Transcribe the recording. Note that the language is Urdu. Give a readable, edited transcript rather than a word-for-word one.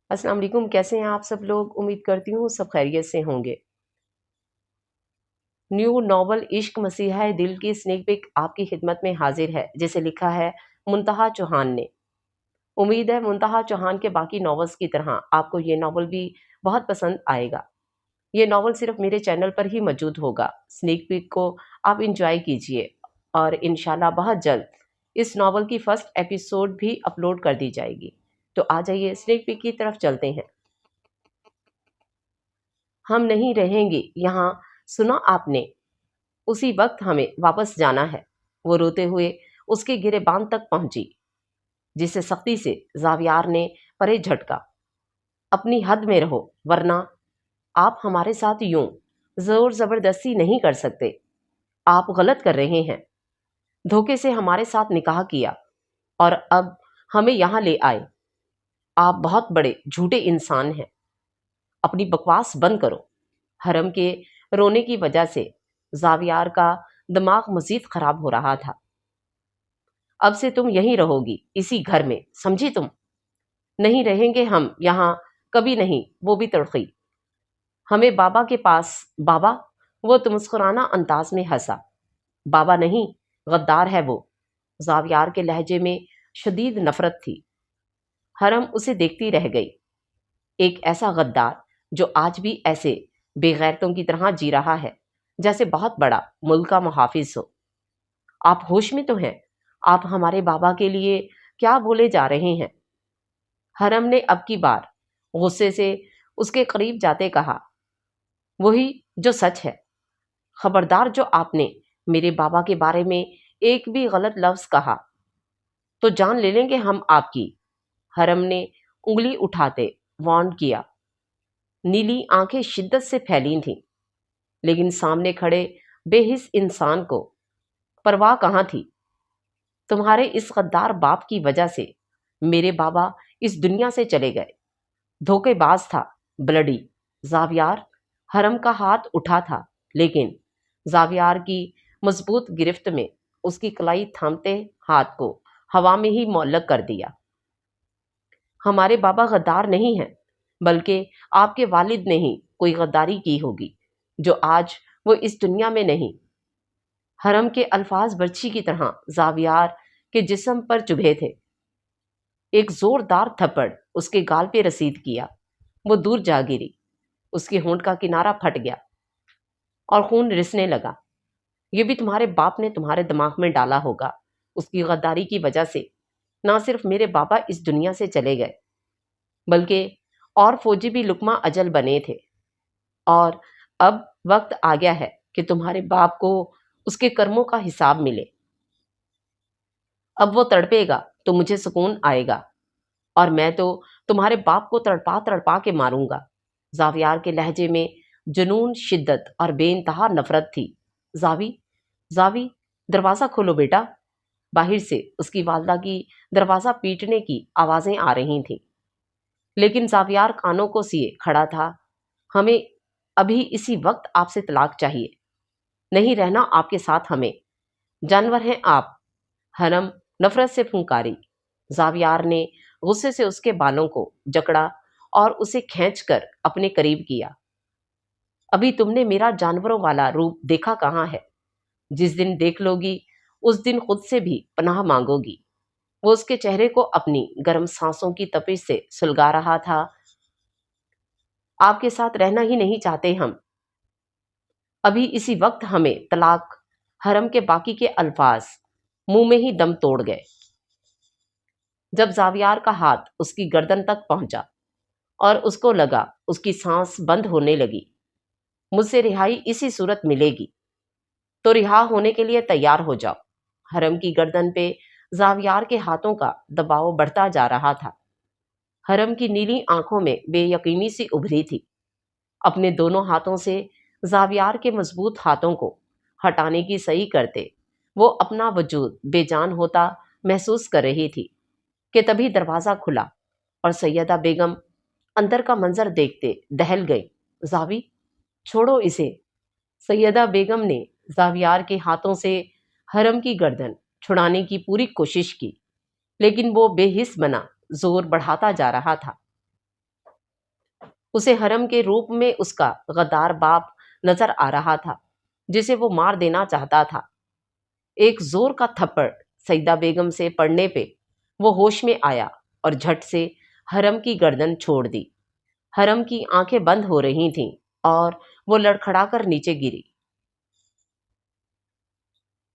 السلام علیکم، کیسے ہیں آپ سب لوگ؟ امید کرتی ہوں سب خیریت سے ہوں گے۔ نیو ناول عشق مسیحا دل کی سنیک پک آپ کی خدمت میں حاضر ہے، جسے لکھا ہے منتہا چوہان نے۔ امید ہے منتہا چوہان کے باقی ناولز کی طرح آپ کو یہ ناول بھی بہت پسند آئے گا۔ یہ ناول صرف میرے چینل پر ہی موجود ہوگا۔ سنیک پک کو آپ انجوائے کیجئے اور انشاءاللہ بہت جلد اس ناول کی فرسٹ ایپیسوڈ بھی اپلوڈ کر دی جائے گی۔ تو آ جائیے سنیک پک کی طرف چلتے ہیں۔ ہم نہیں رہیں گے یہاں، سنا آپ نے؟ اسی وقت ہمیں واپس جانا ہے۔ وہ روتے ہوئے اس کے گریبان تک پہنچی، جسے سختی سے زاویار نے پرے جھٹکا۔ اپنی حد میں رہو، ورنہ آپ ہمارے ساتھ یوں زور زبردستی نہیں کر سکتے۔ آپ غلط کر رہے ہیں۔ دھوکے سے ہمارے ساتھ نکاح کیا اور اب ہمیں یہاں لے آئے۔ آپ بہت بڑے جھوٹے انسان ہیں۔ اپنی بکواس بند کرو۔ حرم کے رونے کی وجہ سے زاویار کا دماغ مزید خراب ہو رہا تھا۔ اب سے تم یہیں رہو گی، اسی گھر میں، سمجھی تم؟ نہیں رہیں گے ہم یہاں، کبھی نہیں۔ وہ بھی تڑقی۔ ہمیں بابا کے پاس۔ بابا؟ وہ تمسخرانہ انداز میں ہنسا۔ بابا نہیں، غدار ہے وہ۔ زاویار کے لہجے میں شدید نفرت تھی۔ حرم اسے دیکھتی رہ گئی۔ ایک ایسا غدار جو آج بھی ایسے بے غیرتوں کی طرح جی رہا ہے جیسے بہت بڑا ملک کا محافظ ہو۔ آپ ہوش میں تو ہیں؟ آپ ہمارے بابا کے لیے کیا بولے جا رہے ہیں؟ حرم نے اب کی بار غصے سے اس کے قریب جاتے کہا، وہی جو سچ ہے۔ خبردار جو آپ نے میرے بابا کے بارے میں ایک بھی غلط لفظ کہا تو جان لے لیں گے ہم آپ کی۔ حرم نے انگلی اٹھاتے وارن کیا۔ نیلی آنکھیں شدت سے پھیلی تھیں، لیکن سامنے کھڑے بے حس انسان کو پرواہ کہاں تھی۔ تمہارے اس غدار باپ کی وجہ سے میرے بابا اس دنیا سے چلے گئے۔ دھوکے باز تھا، بلڈی۔ زاویار۔ حرم کا ہاتھ اٹھا تھا، لیکن زاویار کی مضبوط گرفت میں اس کی کلائی تھامتے ہاتھ کو ہوا میں ہی معلق کر دیا۔ ہمارے بابا غدار نہیں ہیں، بلکہ آپ کے والد نے ہی کوئی غداری کی ہوگی جو آج وہ اس دنیا میں نہیں۔ حرم کے الفاظ برچھی کی طرح زاویار کے جسم پر چبھے تھے۔ ایک زوردار تھپڑ اس کے گال پہ رسید کیا۔ وہ دور جا گری۔ اس کے ہونٹ کا کنارہ پھٹ گیا اور خون رسنے لگا۔ یہ بھی تمہارے باپ نے تمہارے دماغ میں ڈالا ہوگا۔ اس کی غداری کی وجہ سے نہ صرف میرے بابا اس دنیا سے چلے گئے، بلکہ اور فوجی بھی لقمہ اجل بنے تھے۔ اور اب وقت آ گیا ہے کہ تمہارے باپ کو اس کے کرموں کا حساب ملے۔ اب وہ تڑپے گا تو مجھے سکون آئے گا، اور میں تو تمہارے باپ کو تڑپا تڑپا کے ماروں گا۔ زاویار کے لہجے میں جنون، شدت اور بے انتہا نفرت تھی۔ زاوی، زاوی، دروازہ کھولو بیٹا۔ باہر سے اس کی والدہ کی دروازہ پیٹنے کی آوازیں آ رہی تھیں، لیکن زاویار کانوں کو سیے کھڑا تھا۔ ہمیں ابھی اسی وقت آپ سے طلاق چاہیے۔ نہیں رہنا آپ کے ساتھ ہمیں۔ جانور ہیں آپ۔ حرم نفرت سے پھنکاری۔ زاویار نے غصے سے اس کے بالوں کو جکڑا اور اسے کھینچ کر اپنے قریب کیا۔ ابھی تم نے میرا جانوروں والا روپ دیکھا کہاں ہے؟ جس دن دیکھ لو گی اس دن خود سے بھی پناہ مانگو گی۔ وہ اس کے چہرے کو اپنی گرم سانسوں کی تپش سے سلگا رہا تھا۔ آپ کے ساتھ رہنا ہی نہیں چاہتے ہم۔ ابھی اسی وقت ہمیں طلاق۔ حرم کے باقی کے الفاظ منہ میں ہی دم توڑ گئے جب زاویار کا ہاتھ اس کی گردن تک پہنچا اور اس کو لگا اس کی سانس بند ہونے لگی۔ مجھ سے رہائی اسی صورت ملے گی، تو رہا ہونے کے لیے تیار ہو جاؤ۔ حرم کی گردن پہ زاویار کے ہاتھوں کا دباؤ بڑھتا جا رہا تھا۔ حرم کی نیلی آنکھوں میں بے یقینی سی ابھری تھی۔ اپنے دونوں ہاتھوں سے زاویار کے مضبوط ہاتھوں کو ہٹانے کی صحیح کرتے وہ اپنا وجود بے جان ہوتا محسوس کر رہی تھی کہ تبھی دروازہ کھلا اور سیدہ بیگم اندر کا منظر دیکھتے دہل گئی۔ زاوی، چھوڑو اسے۔ سیدہ بیگم نے زاویار کے ہاتھوں سے حرم کی گردن چھڑانے کی پوری کوشش کی، لیکن وہ بے حس بنا زور بڑھاتا جا رہا تھا۔ اسے حرم کے روپ میں اس کا غدار باپ نظر آ رہا تھا جسے وہ مار دینا چاہتا تھا۔ ایک زور کا تھپڑ سیدہ بیگم سے پڑنے پہ وہ ہوش میں آیا اور جھٹ سے حرم کی گردن چھوڑ دی۔ حرم کی آنکھیں بند ہو رہی تھیں اور وہ لڑکھڑا کر نیچے گری۔